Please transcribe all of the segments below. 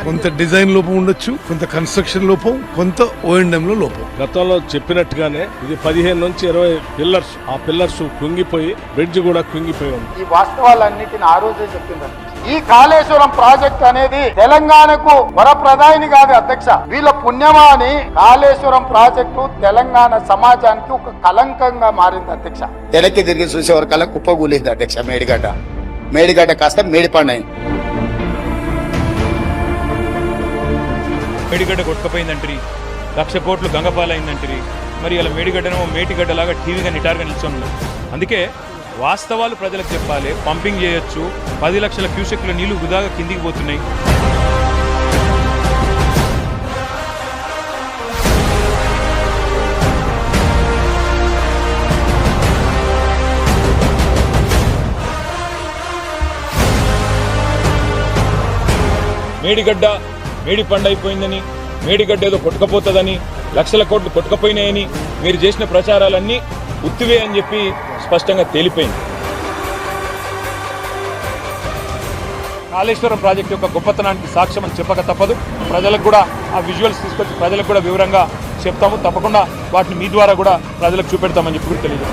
కొంత డిజైన్ లోపం ఉండొచ్చు, కొంత కన్స్ట్రక్షన్ లోపం, కొంత O&M లో లోపం. గతంలో చెప్పినట్టుగానే ఇది 15 నుంచి 20 పిల్లర్స్, ఆ పిల్లర్స్ కుంగిపోయి బ్రిడ్జ్ కూడా కుంగిపోయి ఉంది. ఈ వాస్తవాలన్నిటిని ఆ రోజే చెప్పింది. ఈ కాళేశ్వరం ప్రాజెక్ట్ అనేది తెలంగాణకు వరప్రదాయిని కాదు అధ్యక్ష, వీళ్ళ పుణ్యమా అని కాళేశ్వరం ప్రాజెక్టు తెలంగాణ సమాజానికి ఒక కలంకంగా మారింది అధ్యక్ష. తెలకి తిరిగి చూసే వరకల్లా కుప్పగూలింది అధ్యక్ష. మేడిగడ్డ కాస్త మేడిపండైంది. మేడిగడ్డ కొట్టుకపోయిందంటారు, 1,00,000 కోట్లు గంగపాలైందంటారు. మరి ఇలా మేడిగడ్డనేమో మేటిగడ్డలాగా టీవీగా నిటారుగా నిల్చొని. అందుకే వాస్తవాలు ప్రజలకు చెప్పాలి. పంపింగ్ చేయొచ్చు, 10 లక్షల క్యూసెక్ల నీళ్లు వృధాగా కిందికి పోతున్నాయి. మేడిగడ్డ మేడి పండైపోయిందని, మేడిగడ్డ ఏదో కొట్టుకపోతుందని, 1,00,000 కోట్లు కొట్టుకపోయినాయని మీరు చేసిన ప్రచారాలన్నీ ఉత్తివే అని చెప్పి స్పష్టంగా తేలిపోయింది. కాళేశ్వరం ప్రాజెక్టు యొక్క గొప్పతనానికి సాక్ష్యం అని చెప్పక తప్పదు. ప్రజలకు కూడా ఆ విజువల్స్ తీసుకొచ్చి ప్రజలకు కూడా వివరంగా చెప్తాము. తప్పకుండా వాటిని మీ ద్వారా కూడా ప్రజలకు చూపెడతామని చెప్పి కూడా తెలియదు.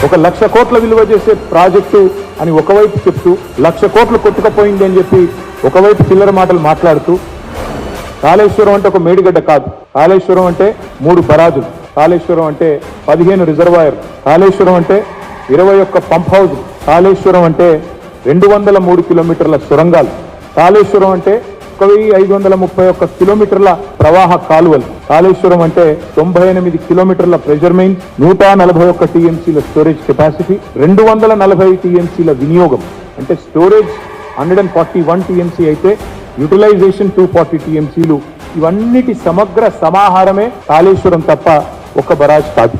1,00,000 కోట్ల విలువ చేసే ప్రాజెక్టు అని ఒకవైపు చెప్తూ 1,00,000 కోట్లు కొట్టుకుపోయింది అని చెప్పి ఒకవైపు చిల్లర మాటలు మాట్లాడుతూ, కాళేశ్వరం అంటే ఒక మేడిగడ్డ కాదు, కాళేశ్వరం అంటే 3 బరాజులు, కాళేశ్వరం అంటే 15 రిజర్వాయర్, కాళేశ్వరం అంటే 21 పంప్ హౌజ్, కాళేశ్వరం అంటే 203 కిలోమీటర్ల సొరంగాలు, కాళేశ్వరం అంటే 1,531 కిలోమీటర్ల ప్రవాహ కాలువలు, కాళేశ్వరం అంటే 98 కిలోమీటర్ల ప్రెజర్ మెయిన్, 141 టీఎంసీల స్టోరేజ్ కెపాసిటీ, 240 టీఎంసీల వినియోగం. అంటే స్టోరేజ్ 141 టీఎంసీ అయితే యూటిలైజేషన్ 240 టీఎంసీలు. ఇవన్నిటి సమగ్ర సమాహారమే కాళేశ్వరం తప్ప ఒక బరాజ్ కాదు.